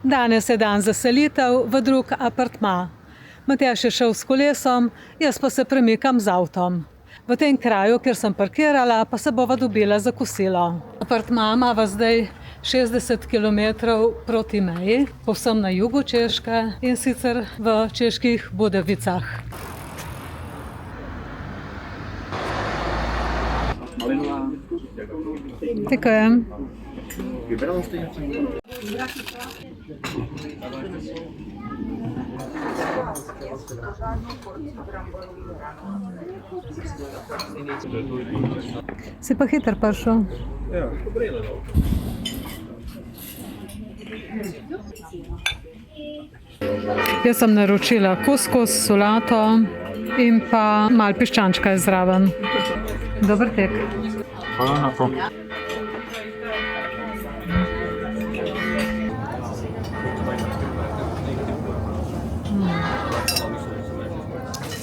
Danes je dan za selitev v drug apartma. Matjaž je šel s kolesom, jaz pa se premikam z avtom. V tem kraju, kjer sem parkirala, pa se bova dobila za kosilo. Apartma imava zdaj 60 km proti meji, povsem na jugu Češke in sicer v Čeških Budovicah. Děkujem. Si pa hiter prišel. Ja. Jaz sem naročila kuskus, solato in pa malo piščančka je zraven. Dober tek. Hvala na to.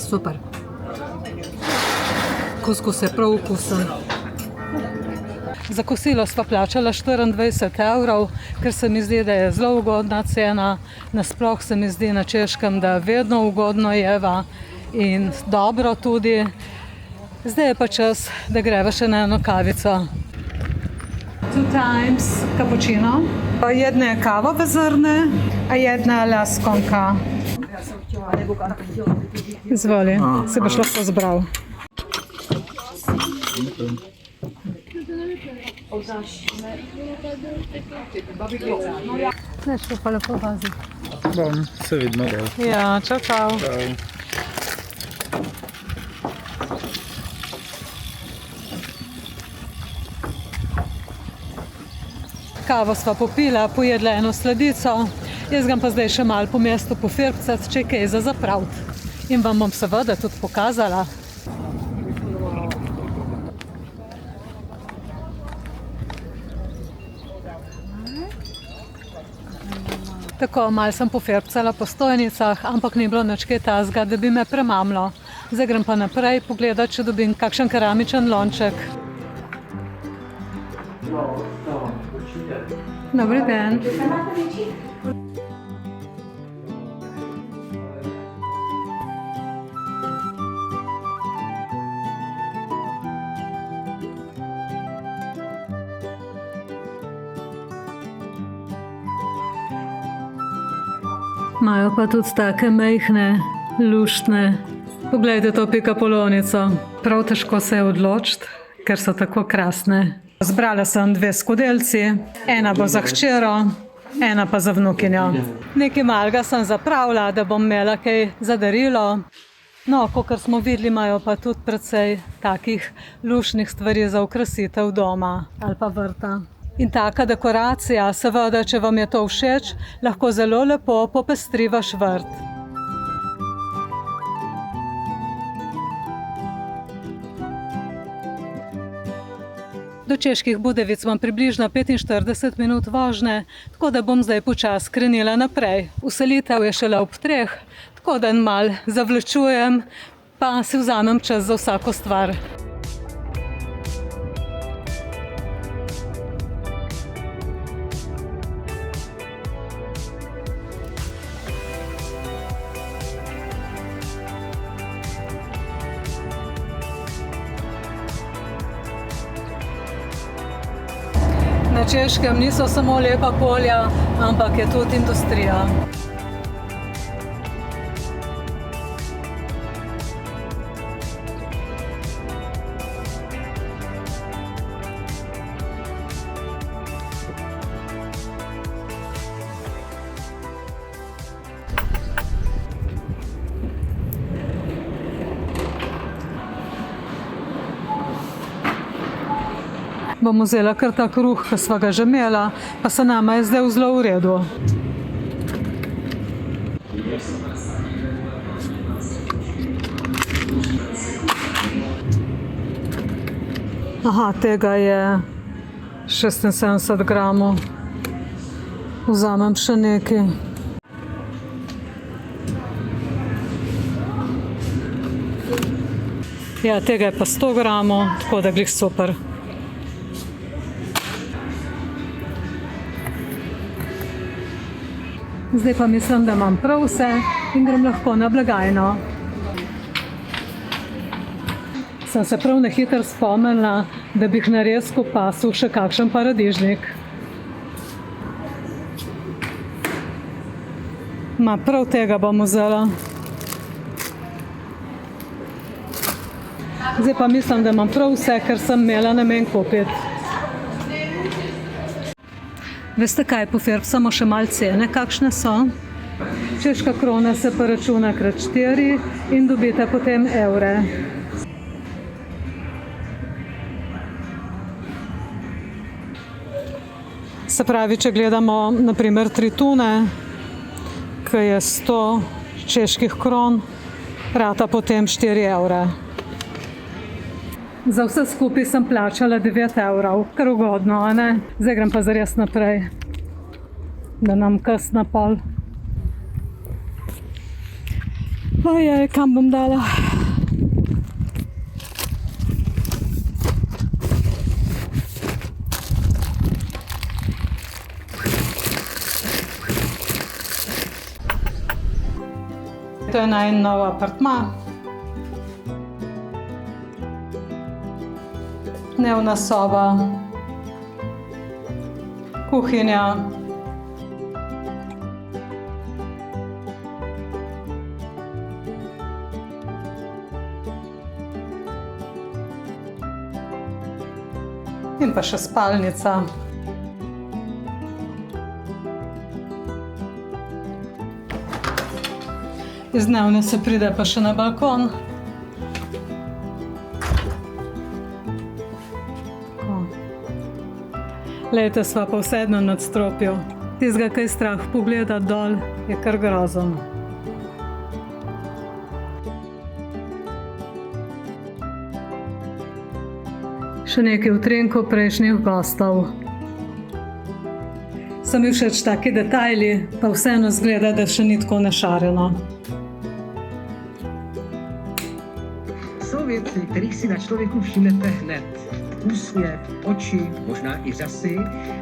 Super. Kuskus je prav okusen. Za kosilo sva plačala 24 €, ker se mi zdi, da je zelo ugodna cena. Nasploh se mi zdi na Češkem, da vedno ugodno jeva in dobro tudi. Zdaj je pa čas, da greva še na eno kavico. 2 times cappuccino. Jedna je kava v zrne, a jedna laskonka. Izvoli, se boš lahko zbral. Ne, šlo pa lepo vazi. Bom, se vidimo. Ja, čau, čau. Kavo sva popila, pojedla eno sladico, jaz grem pa zdaj še malo po mestu pofirbcat, če je kaj za zapraviti. In vam bom seveda tudi pokazala. Tako, malo sem pofirbcala po stojnicah, ampak ni bilo nič kaj tazga, da bi me premamlo. Zdaj grem pa naprej pogledati, če dobim kakšen keramičen lonček. Dobri dan. Imajo pa tudi take majhne, luštne. Poglejte to pikapolonico. Prav težko se je odločiti, ker so tako krasne. Zbrala sem 2 skodelci, ena bo za hčero, ena pa za vnukinjo. Nekaj malega sem zapravila, da bom imela kaj za darilo. No, kakor smo videli, imajo pa tudi precej takih luštnih stvari za okrasitev doma ali pa vrta. In taka dekoracija, seveda, če vam je to všeč, lahko zelo lepo popestri vaš vrt. Do Čeških Budovic imam približno 45 minut vožnje, tako da bom zdaj počasi krenila naprej. Vselitev je šele ob 3, tako da malo zavlačujem, pa si vzamem čas za vsako stvar. Na Češkem niso samo lepa polja, ampak je tudi industrija. Bom vzela kar ta kruh, ki sva ga že imela, pa se nama je zdaj zelo v redu. Aha, tega je 76 gramov. Vzamem še nekaj. Ja, tega je pa 100 gramov, tako da glih super. Zdaj pa mislim, da imam prav vse in grem lahko na blagajno. Sem se prav na hitro spomnila, da bi na rezku pasul še kakšen paradižnik. Ma prav tega bom vzela. Zdaj pa mislim, da imam prav vse, kar sem imela namen kupiti. Veste kaj, pofirb samo še malo cene, kakšne so. Češka krona se pa računa krat 4 in dobite potem evre. Se pravi, če gledamo naprimer 3 tune, ki je 100 čeških kron, rata potem 4 evre. Za vse skupaj sem plačala 9 evrov, kar ugodno, a ne? Zdaj grem pa zares naprej, da nam kas na pol. Ojej, kam bom dala? To je najin nov apartma. Dnevna soba, kuhinja. In pa še spalnica. Iz dnevne se pride pa še na balkon. Lejte, sva pa v 7. nadstropju. Tistega, kaj strah pogledati dol, je kar grozen. Še nekaj utrinkov prejšnjih gostov. So mi všeč taki detajli, pa vseeno zgleda, da še ni tako našareno. Jsou věci, kterých si na člověku všimnete hned. Úsměv, oči, možná i řasy,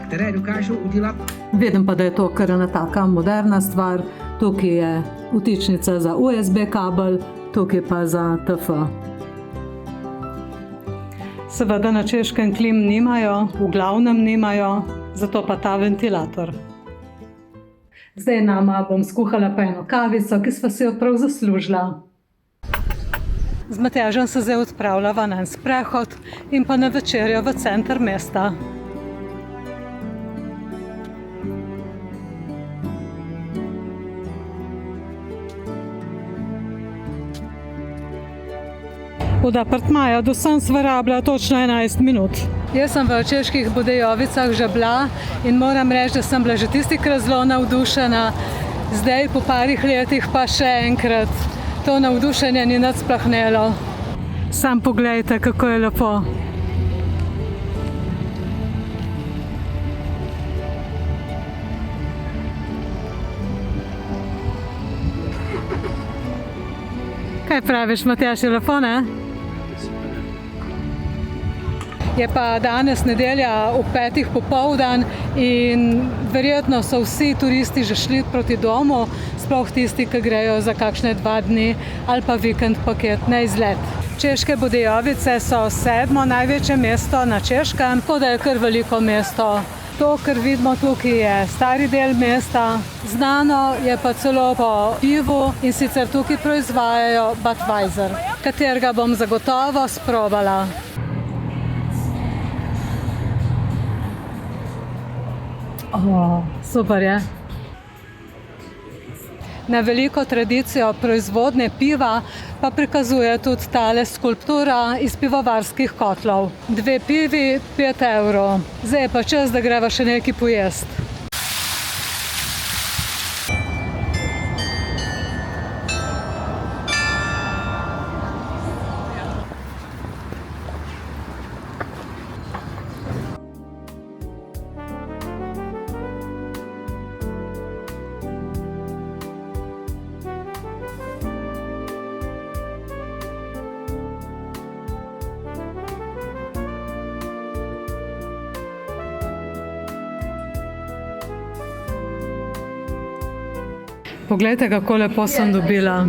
které dokážou udělat. Vidim pa, da je to kar ena taka moderna stvar. Tukaj je vtičnica za USB kabel, tukaj pa za TF. Seveda na Češkem klim nimajo, v glavnem nimajo, zato pa ta ventilator. Zdaj nama bom skuhala pa eno kavico, ki sva si jo prav zaslužila. Z Matjažem se zdaj odpravljava na en sprehod in pa na večerjo v center mesta. Od apartmaja do sem sva rabila točno 11 minut. Jaz sem v Čeških Budejovicah že bila in moram reči, da sem bila že tistikrat zelo navdušena. Zdaj po parih letih pa še enkrat. To navdušenje ni nič splahnelo. Sam poglejte, kako je lepo. Kaj praviš, Matjaž, je lepo, ne? Je pa danes nedelja ob 5. popoldan in verjetno so vsi turisti že šli proti domu, sploh tisti, ki grejo za kakšne 2 dni ali pa vikend paket na izlet. Češke Budejovice so 7. največje mesto na Češkem, tako da je kar veliko mesto. To, kar vidimo tukaj, je stari del mesta. Znano je pa celo po pivu in sicer tukaj proizvajajo Budweiser, katerega bom zagotovo sprobala. Super je. Na veliko tradicijo proizvodnje piva pa prikazuje tudi tale skulptura iz pivovarskih kotlov. 2 pivi, 5 evrov. Zdaj je pa čas, da greva še nekaj pojesti. Poglejte, kako lepo sem dobila.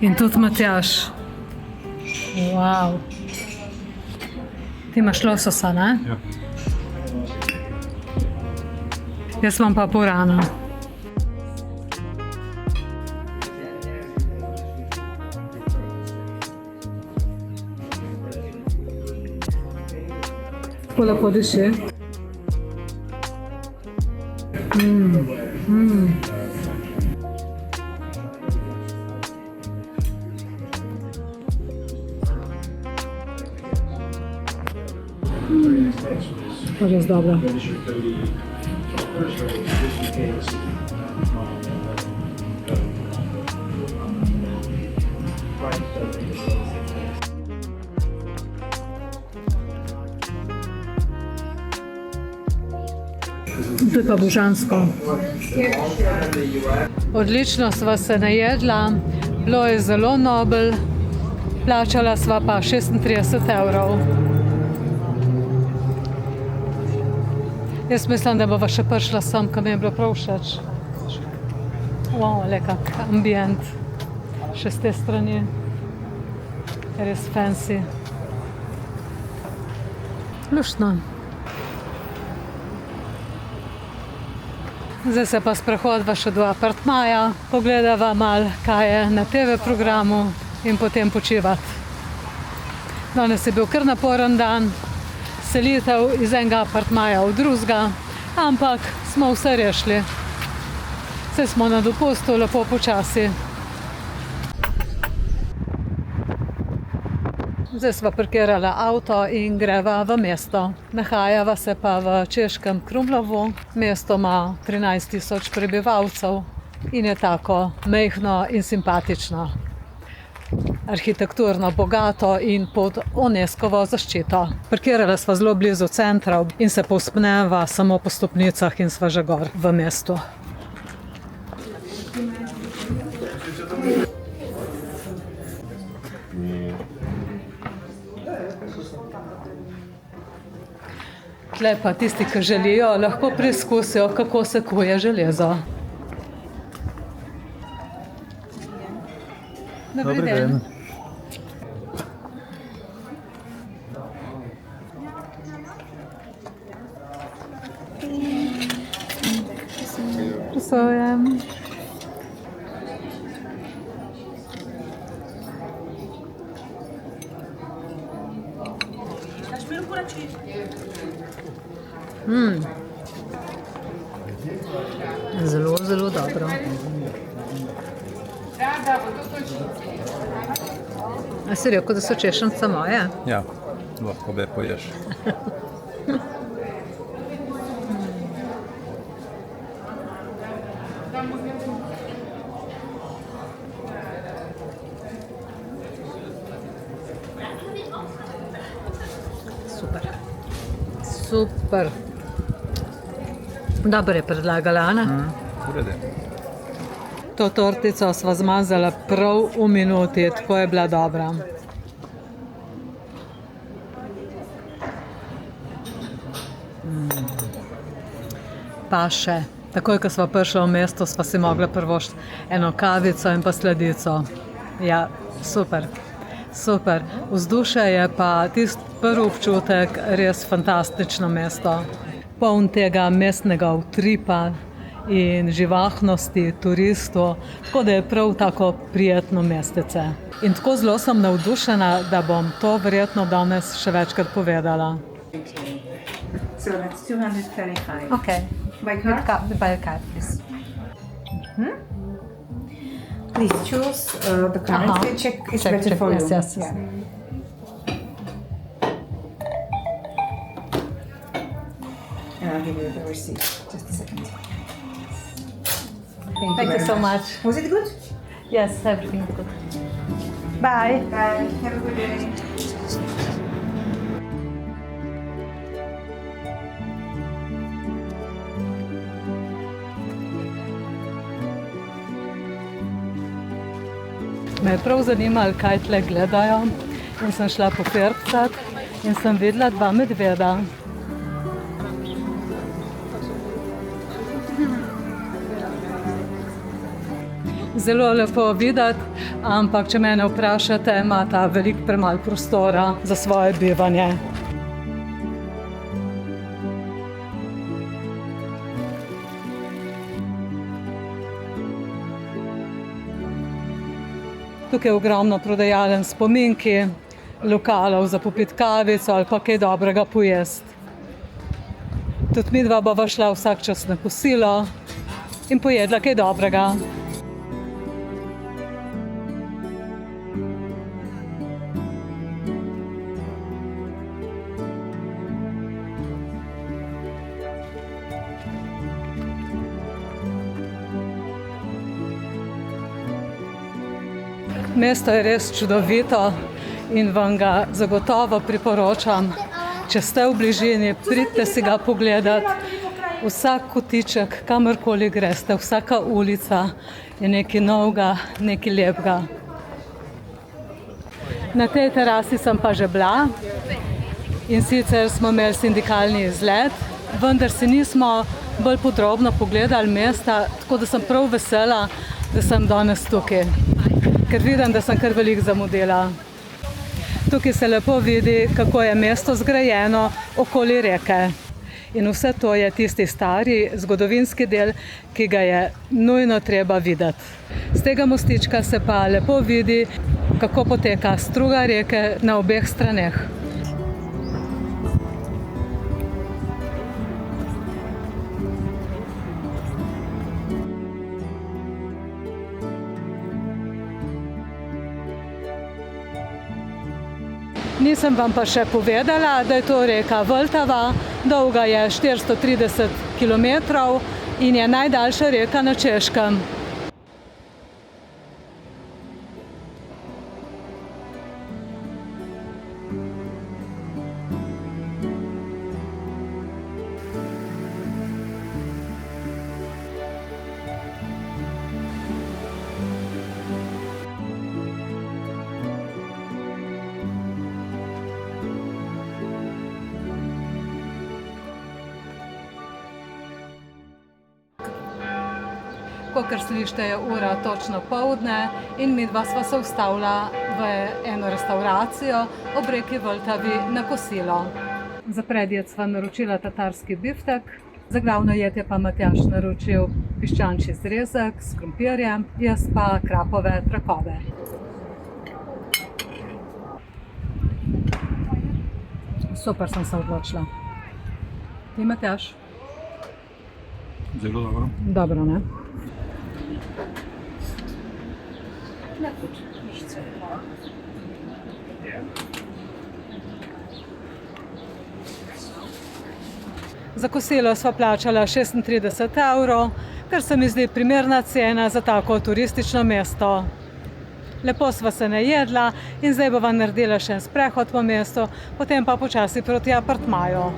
In tudi Matjaž. Wow. Ti imaš lososa, ne? Ja. Jaz imam pa purana. Tako lepo diši. To je res dobro. To je pa božansko. Odlično sva se najedla, bilo je zelo nobel, plačala sva pa 36 €. Jaz mislim, da bova še prišla sem, ko mi je bilo prav všeč. Wow, le kak ambient. Še z te strani. Res fancy. Luštno. Zdaj se pa sprehodva še do apartmaja, pogledava malo, kaj je na TV programu in potem počivati. Danes je bil kar naporen dan, selitev iz enega apartmaja v drugega, ampak smo vse rešili. Vse smo na dopustu, lepo počasi. Zdaj sva parkirala avto in greva v mesto. Nahajava se pa v češkem Krumlovu. Mesto ima 13 000 prebivalcev in je tako majhno in simpatično. Arhitekturno bogato in pod UNESCO-vo zaščito. Parkirala sva zelo blizu centra in se povzpneva samo po stopnicah in sva že gor v mestu. Tle pa tisti, ki želijo, lahko preizkusijo, kako se kuje železo. Dobri den. Presojem. Zelo, zelo dobro. A si rekel, da so češence moje? Ja, lahko be poješ. Super. Super. Dobro je predlagala, Ana. Urede. To tortico sva zmazala prav v minuti, tako je bila dobra. Pa še, takoj, ko sva prišla v mesto, sva si mogla privoščiti eno kavico in pa sladico. Ja, super. Super. Vzdušje je pa tisti prvi občutek res fantastično mesto. Poln tega mestnega utripa in živahnosti turistov, tako da je prav tako prijetno mestece. In tako zelo sem navdušena, da bom to verjetno danes še večkrat povedala. So that's 225. Okay. By card? By card, please. Please choose the currency. Check is better for you. Yes. Yeah. And I'll give you the receipt. Just a second. Thank you so much. Was it good? Yes, everything is good. Bye. Bye. Have a good day. Me je prav zanimalo, kaj tle gledajo, in sem šla pofircat in sem videla dva medveda. zelo lepo videti, ampak če mene vprašate, ima ta veliko premalo prostora za svoje bivanje. Tukaj je ogromno prodajaln s spominki, lokalov za popiti kavico ali pa kaj dobrega pojesti. Tudi midva bova šla vsak čas na kosilo in pojedla kaj dobrega. Mesto je res čudovito in vam ga zagotovo priporočam. Če ste v bližini, pridite si ga pogledati. Vsak kotiček, kamorkoli greste, vsaka ulica je nekaj novega, nekaj lepega. Na tej terasi sem pa že bila in sicer smo imeli sindikalni izlet, vendar si nismo bolj podrobno pogledali mesta, tako da sem prav vesela, da sem danes tukaj. Ker vidim, da sem kar veliko zamudila. Tukaj se lepo vidi, kako je mesto zgrajeno okoli reke. In vse to je tisti stari zgodovinski del, ki ga je nujno treba videti. Z tega mostička se pa lepo vidi, kako poteka struga reke na obeh straneh. Nisem vam pa še povedala, da je to reka Vltava, dolga je 430 km in je najdaljša reka na Češkem. Kakor slišite, je ura točno poldne in midva sva se ustavila v eno restauracijo ob reki Vltavi na kosilo. Za predjed sva naročila tatarski biftek, za glavno jed je pa Matjaž naročil piščančji zrezek s krompirjem, jaz pa krapove trakove. Super sem se odločila. Ti, Matjaž? Zelo dobro. Dobro, ne? Za kosilo sva plačala 36 €, kar se mi zdi primerna cena za tako turistično mesto. Lepo sva se najedla in zdaj bova naredila še en sprehod po mestu, potem pa počasi proti apartmaju.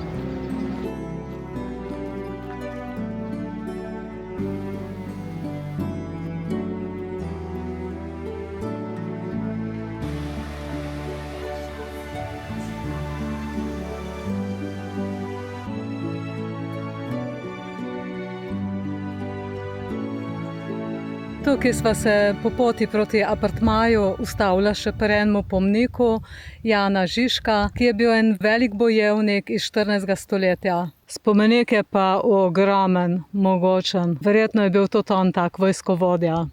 Tukaj sva se po poti proti apartmaju ustavila še pri enem pomniku Jana Žižka, ki je bil en velik bojevnik iz 14. stoletja. Spomenik je pa ogromen, mogočen. Verjetno je bil tudi on tak vojskovodja.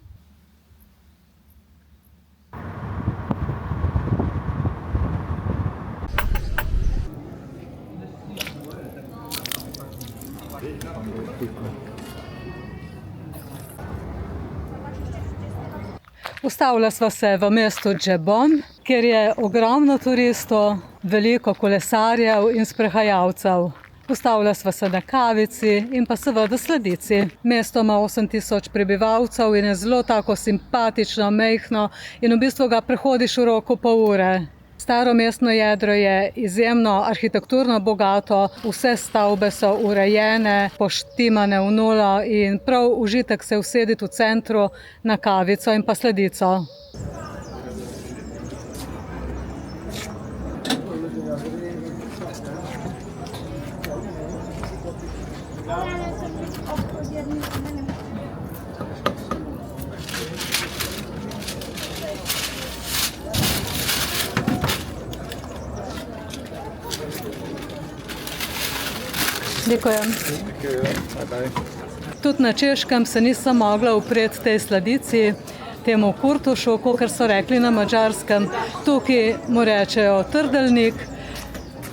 Ustavila sva se v mestu Džebon, kjer je ogromno turistov, veliko kolesarjev in sprehajalcev. Ustavila sva se na kavici in pa seveda sladici. Mesto ima 8000 prebivalcev in je zelo tako simpatično, majhno in v bistvu ga prehodiš v roku pol ure. Staro mestno jedro je izjemno arhitekturno bogato, vse stavbe so urejene, poštimane v nulo in prav užitek se usediti v centru na kavico in pa sladico. Děkujem. Tudi na Češkem se nisem mogla upreti tej sladici, temu kurtušu, kot so rekli na Madžarskem. Tukaj mu rečejo trdeljnik.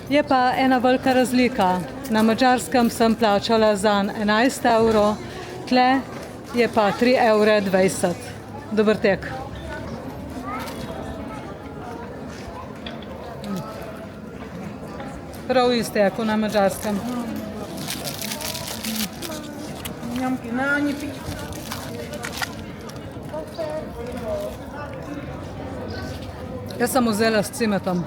Je pa ena velika razlika. Na Madžarskem sem plačala za 11 evrov, tle je pa 3,20 evra. Dober tek. Prav isto je, kot na Madžarskem. Jaz sem vzela s cimetom.